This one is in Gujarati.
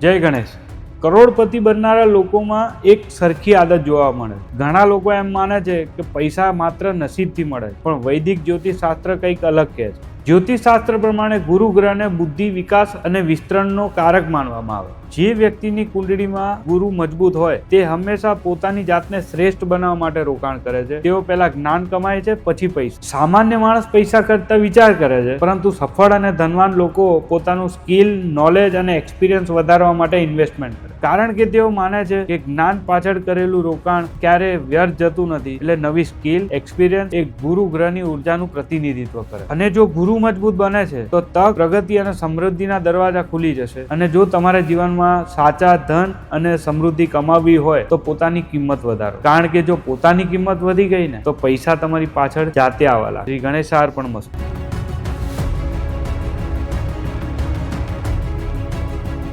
જય ગણેશ. કરોડપતિ બનનારા લોકોમાં એક સરખી આદત જોવા મળે. ઘણા લોકો એમ માને છે કે પૈસા માત્ર નસીબથી મળે, પણ વૈદિક જ્યોતિષશાસ્ત્ર કંઈક અલગ કહે છે. જ્યોતિષશાસ્ત્ર પ્રમાણે ગુરુ ગ્રહને બુદ્ધિ, વિકાસ અને વિસ્તરણનો કારક માનવામાં આવે. જે વ્યક્તિની કુંડળીમાં ગુરુ મજબૂત હોય તે હંમેશા પોતાની જાતને શ્રેષ્ઠ બનાવવા માટે રોકાણ કરે છે. તેઓ પહેલા જ્ઞાન કમાય છે, પછી પૈસા. સામાન્ય માણસ પૈસા કરતા વિચાર કરે છે, પરંતુ સફળ અને ધનવાન લોકો પોતાનું સ્કિલ, નોલેજ અને એક્સપિરિયન્સ વધારવા માટે ઇન્વેસ્ટમેન્ટ કરે. કારણ કે તેઓ માને છે કે જ્ઞાન પાછળ કરેલું રોકાણ ક્યારે વ્યર્થ જતું નથી. એટલે નવી સ્કિલ, એક્સપિરિયન્સ એ ગુરુ ગ્રહની ઉર્જાનું પ્રતિનિધિત્વ કરે. અને જો ગુરુ મજબૂત બને છે તો તક, પ્રગતિ અને સમૃદ્ધિના દરવાજા ખુલી જશે. અને જો તમારા જીવનમાં સાચા ધન અને સમૃદ્ધિ કમાવવી હોય તો પોતાની કિંમત વધારો. કારણ કે જો પોતાની કિંમત વધી ગઈ ને તો પૈસા તમારી પાછળ જાતે આવવા લાગે. શ્રી ગણેશાર્પણમસ્તુ.